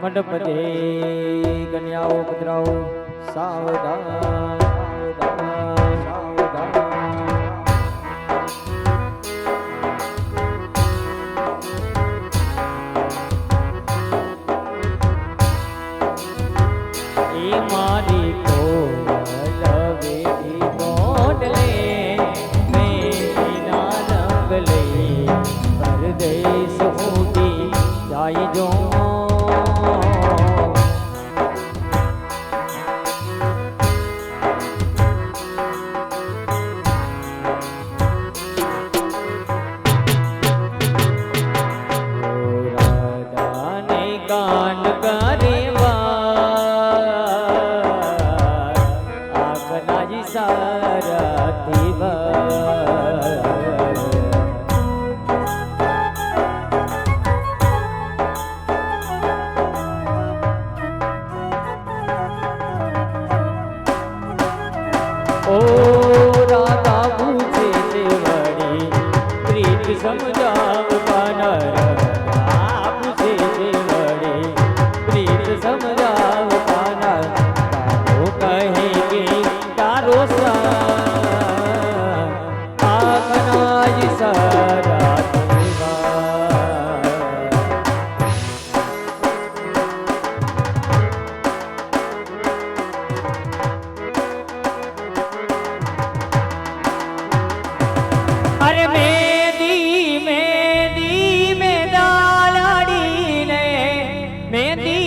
મંડપ મધ્યે કન્યાઓ પધરાવો સાવધાન સાવધાન સાવધાન એ મારી કોલવેથી ગોંડલે મેના રંગ લઈ પરદેશ ઉડી જાય જો ओ राधा पूछे सेवड़ी प्रीत समझाव कानर पूछे सेवड़ी प्रीत समझाव कानर तारो कहेंगे तारो सा आखनाज सारा अरे मेदी मेदी मेदालड़ी ने मेदी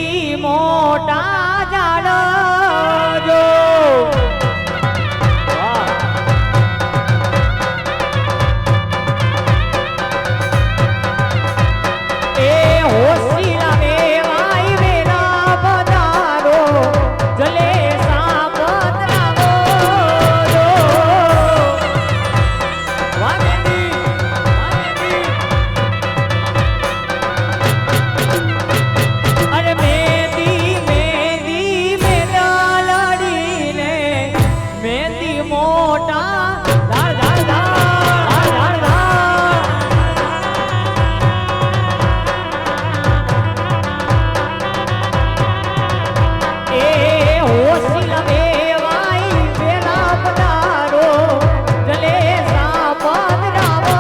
मोटा जाड़ो जो ए होशीला वेवाई वेला बदारो जले सापतरावो जो अरे मेदी मेदी मेदालड़ी ने मेदी मोटा धार धार धार धार धार ए होशीला वेवाई वेला पधारो जले सापद रावो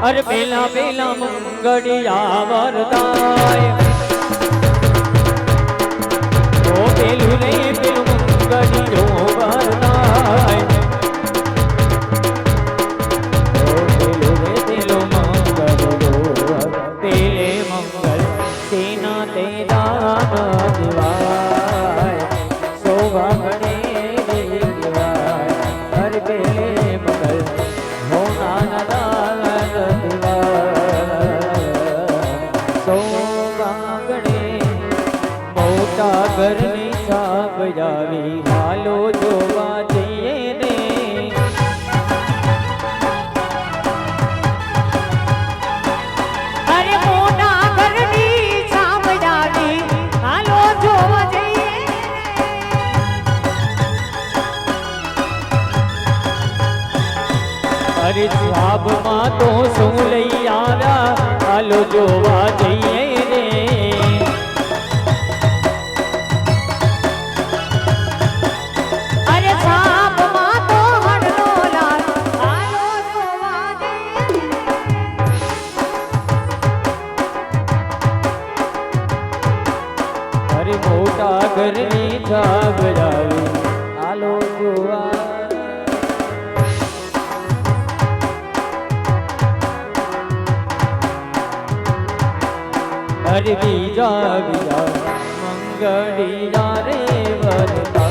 अरे पेला पेला मंगड़िया वरदाय ओ पेलू रे पेलू मंगड़ियो वरदाय ओ पेलू रे पेलू मंगड़ियो पेले मंगल तेना तेरा दिवाय शोभा गणे दिवाय हर पेले मंगल होना नदा मोटा घરની છાપ જાવી હાલો જોવા જઈએ ને અરે મોટા ઘરની છાપ જાવી હાલો જોવા જઈએ અરે છાપમાં તો શું લઈ આવ્યા હાલો જોવા જઈએ રે मोटा घरनी छाप जावी आलो जोवा अरे बीजा बीजा मंगड़िया रे वरदा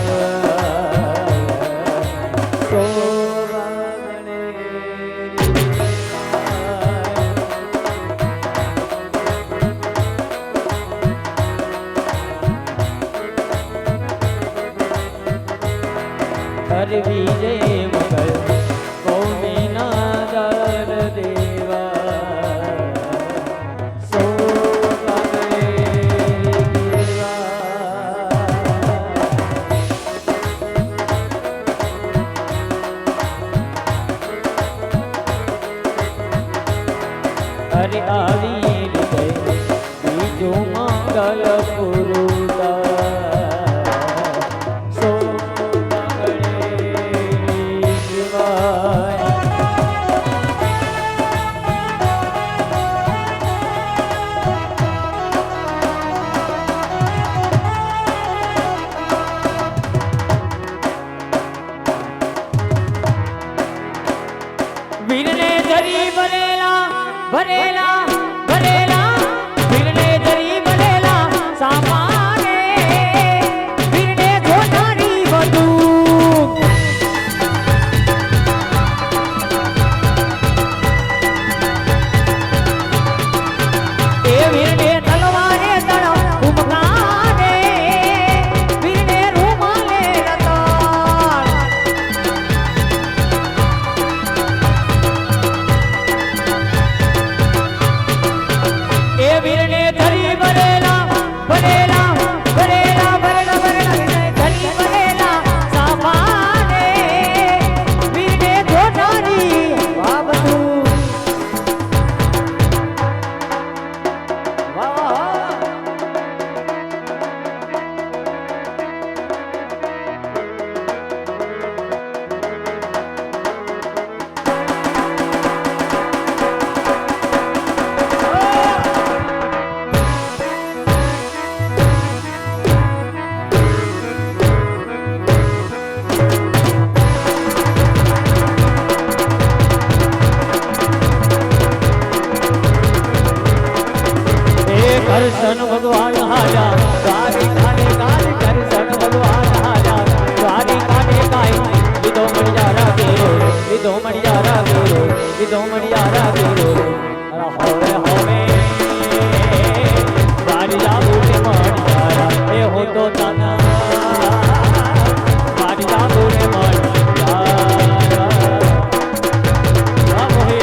हर विजय मगर कौमी नादर देवा सो ઘરે આવી બીજું મંગલ પુરુદા સો મંગળે શિવાય. વીરને ધરી ભરેલા ભરેલા ભરેલા વીરને ધરી ભરેલા સામાને વીરને ઘોટાડી વધુ એ વીરને તલવારે તળાવ ઉમકાને વીરને રૂમાલે રતાળ એ વીરને ધરી ભરેલા ભરેલા ભરેલા ભરેલા ભરેલા ધરી ભરેલા સામાને વીરને ઘોટાડી વાહ બધું વાહ. કરશન ભગવાન હાજા દ્વારી કાને કાય કરશન ભગવાન હાજા દ્વારી કાને કાય લીધો મણિયા રાગેરો લીધો મણિયા રાગેરો લીધો મણિયા રાગેરો હવે હવે દ્વારી જાબુ ને મણિયા એ હો તો તાના દ્વારી જાબુ ને મણિયા મોહે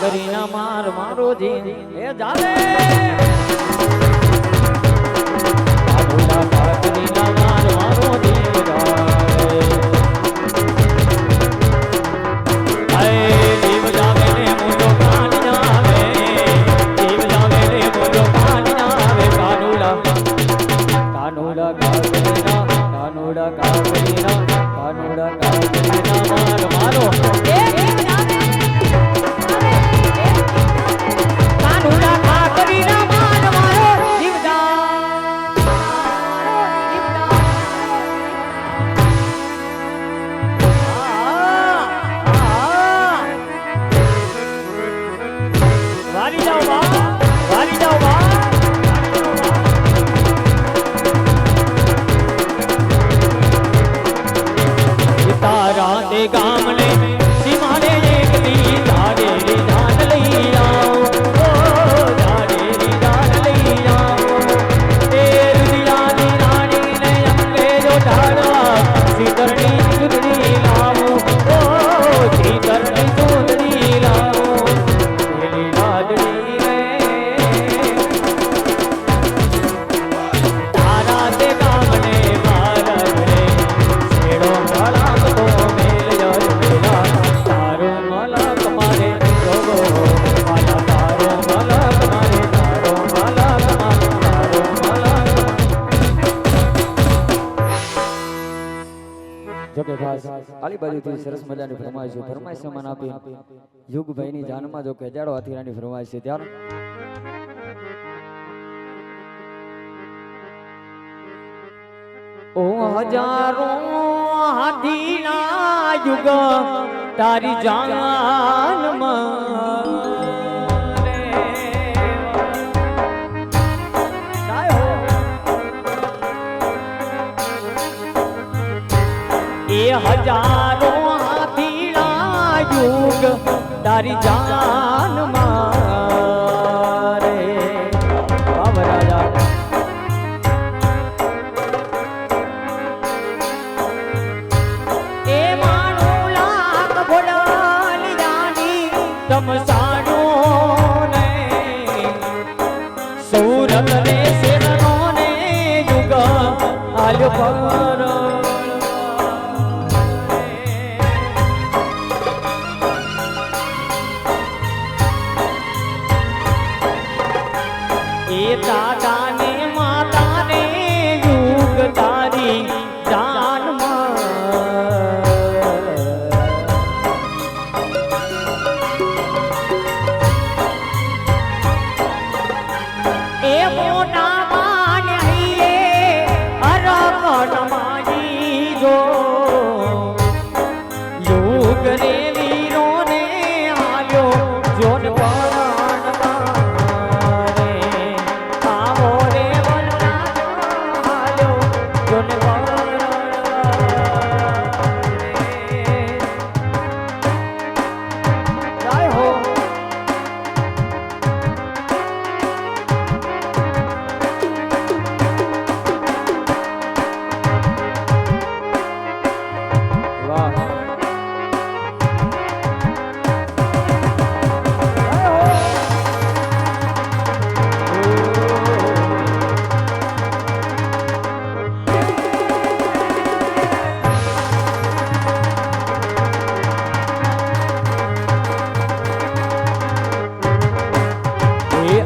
કરીના માર મારો જી એ જાવે આબુલા પાકરીના માર મારો જી જાવે આય જીવ જાવે ને મુજો કાન જાવે જીવ જાવે ને મુજો કાન જાવે કાનુડા કાનુડા કાકરીના કાનુડા કાકરીના કાનુડા કાકરીના માર મારો એ તારા ગામને સીમાને એક દી ધારેલી ધાન લઈ આવો ધારેલી ધાન લઈ આવો એ રુદિયાની રાણીને અંગે જો ઢાળવા સીતરની ચૂંદડી લાવો સીતરની ચૂંદડી લાવો પેલી લાદડી રે તારા તે ગામને મારા રે છેડો ભલા તો મેલ જર મેલા તારો મલક મારે જોગો મારા તારો મલક મારે તારો મલક મારે તારો મલક. જોકે ખાસ આલી બાજુથી સરસ મજાની ફરમાઈશ છે. ફરમાઈશ મન આપી યુગભાઈની જાનમાં જો કેજાડો હાથીરાની ફરમાઈશ છે ત્યારે ઓ હજારો હાથીના યુગ તારી જાનમાં એ હજારો હાથીના યુગ તારી જાનમાં રે બાબરાજા તમસાણો પર એ દાદા ને માતા ને યુગ તારી જાનમાં એ મોટા માનીએ અરકટ માજી જો યુગ રે વીરો ને આલ્યો જોન પરાણ મારે આવો રે વલના આલ્યો જોન પરાણ જય હો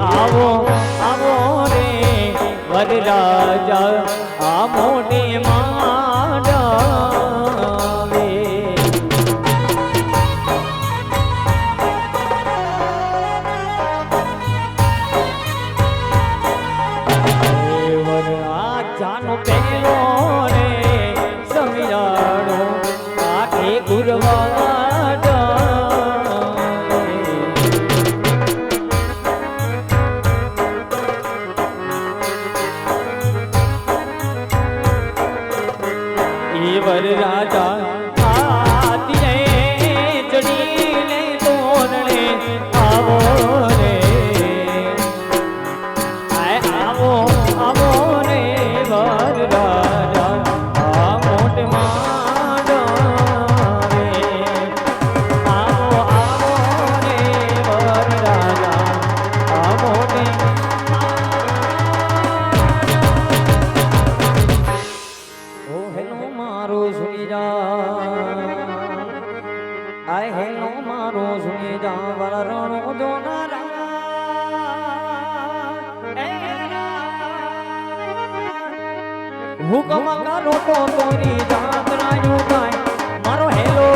આવો આવો રે વરરાજા આ મોટી માંડવે વરરાજાનો પેલો રે સમિયાળો આખે ગુરવા વરરાજા આતિએ ચડીને તોરણે આવો રે આવો આવો રે વરરાજા આ મોટ માંડવે આવો આવો રે વરરાજા આ મોટે મારો સુની જા આય હેલો મારો સુની જા વરણો જોનારા હુકમ કરો તો તોરી જાત રાયુ થાય મારો હેલો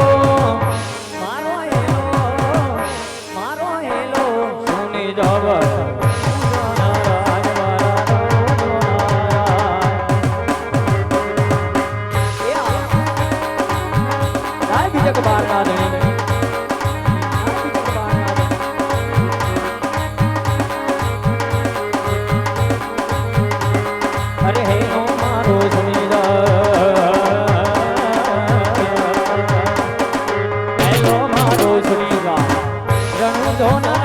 સુની જા जग बार ना देने अरे हे नो मारो सुनीदा हेलो मारो सुनीदा रणु जोना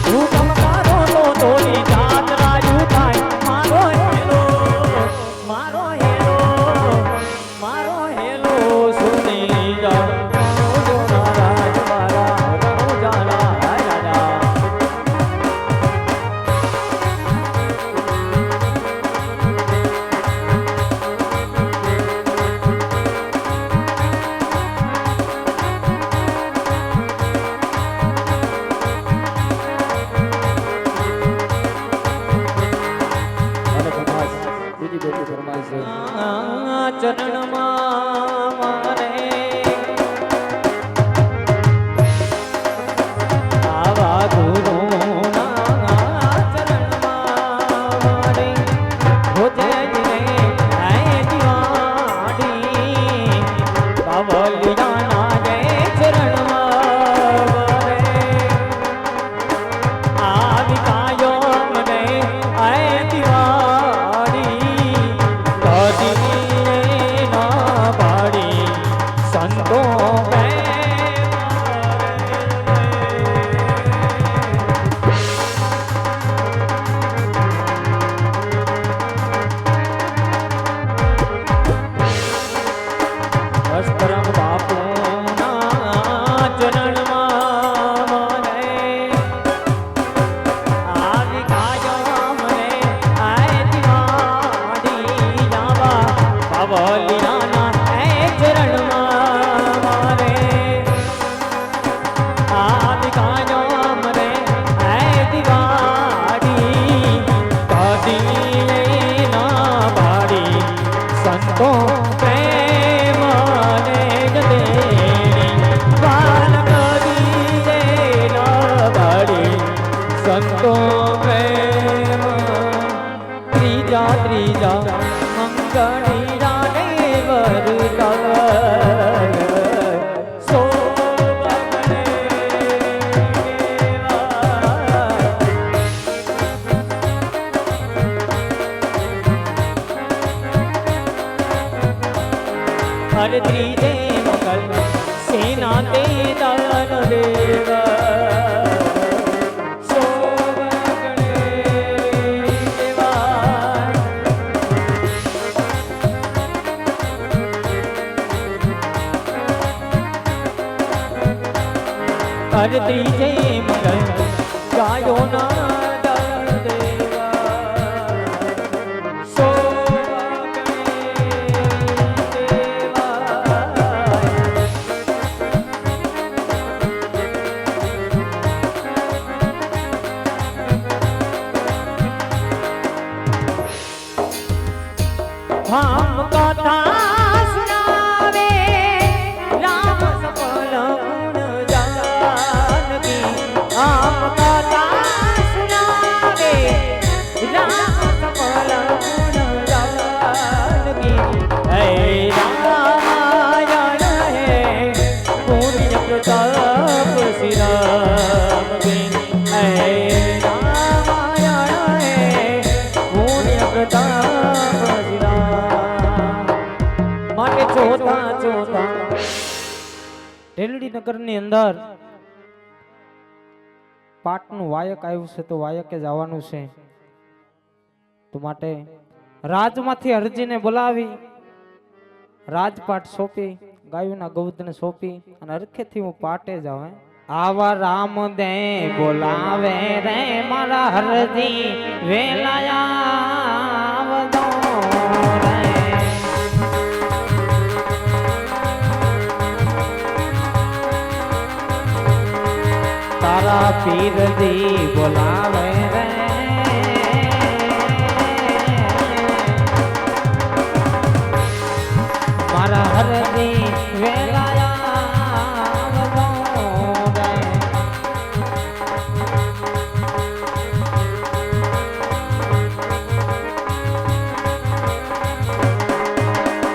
हुकम करो तो तोरी जात राजू थाय मारो मारो हेलो सुनी जा राज मारा जाना राजा चरण मारे आवा गुरु चरण मारे हो जय दिवाड़ी बावलिया ना जय चरण मारे आविकायो मने आए दिवाड़ी कदी જા મંગળી જાને વરદાય हर त्रीजे मंगल सेना ते दान देवा हर त्रीजे मंगल गायो ना हम कथा सुनावे राम सफल गुण जानकी हम कथा सुनावे राम सफल गुण जानकी हे रामायण है पुण्य प्रताप श्री राम की हे रामायण है पुण्य प्रताप श्री માટે જોતા જોતા ઢેલડી નગરની અંદર પાટનું વાયક આવ્યું છે તો વાયકે જવાનું છે તો માટે રાજમાંથી હરજીને બોલાવી રાજપાટ સોંપી ગાયોના ગૌધને સોંપી અને હરખેથી હું પાટે જાઉં આવા રામ દે બોલાવે રે મારા હરજી વેલાયા આવદો તારા પીરજી બોલાવે રે મારા હરજી વેલાયા આવદો રે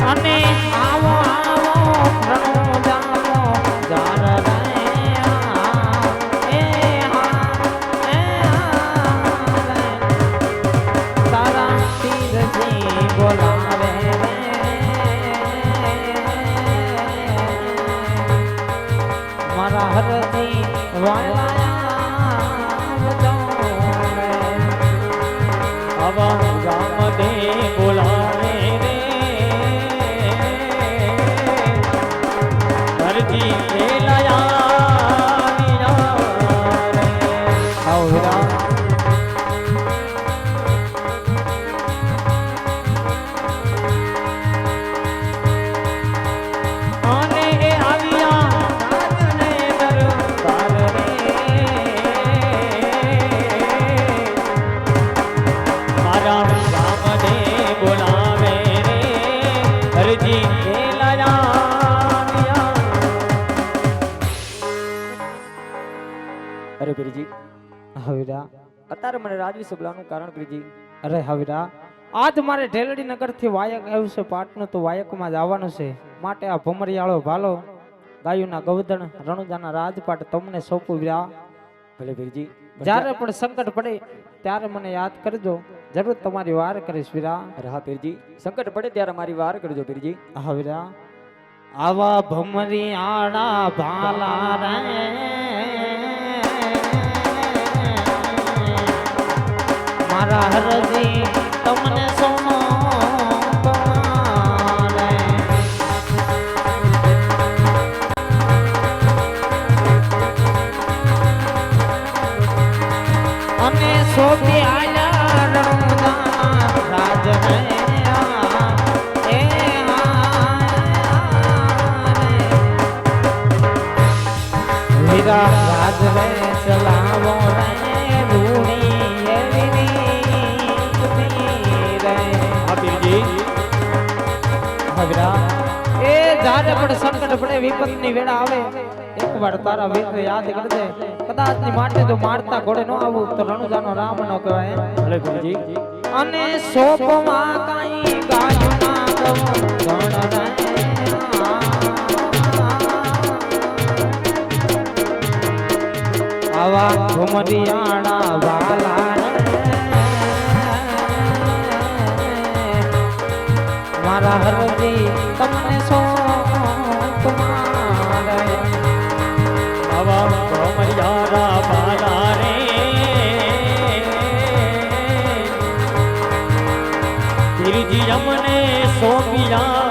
અને આવો આવો પ્રણો જાવો જાર રે બોલાવે મારા હરજી વાલા રામ દે બોલાવે રે હરજી ખેલાયા આવો વિરા અરે પીરજી હવીરા અત્યારે મને રાજવી સબલાનું કારણ પીરજી અરે હવીરા આજ મારે ઢેલડી નગર થી વાયક આવ્યું છે પાટનું તો વાયકમાં જવાનું છે માટે આ ભમરિયાળો ભાલો ગાયુના ગૌધણ રણુજાના રાજપાટ તમને સોંપું વીરા ભલે પીરજી જ્યારે પણ સંકટ પડે ત્યારે મને યાદ કરજો જરૂર તમારી વાર કરીશ વીરા અરે હા પીરજી સંકટ પડે ત્યારે મારી વાર કરજો પીરજી હા વીરા આવા ભમરિયાળા ભાલા રે મારા હરજી તમને સોનો પવારે અને સોપી આયા રણુજાના રાજ વીરા રાજ રે ચલાવો રે જ્યારે પણ સંકટ પડે વિપતની વેળા આવે એકવાર તારા વીર યાદ કરજે કદાચ ની માટે જો મારતા ઘોડે ન આવું તો રણુજાનો રામ ન કહેવાય ભલે ગુરુજી અને સોપમાં કાઈ ગાયું ના દઉં ગણ રે આવા ઘુમરિયાણા વાલા મારા હરજી તમને સોપમાં આવા ઘુમરિયાણા વાલા રે ગિરજી અમને સોંપિયા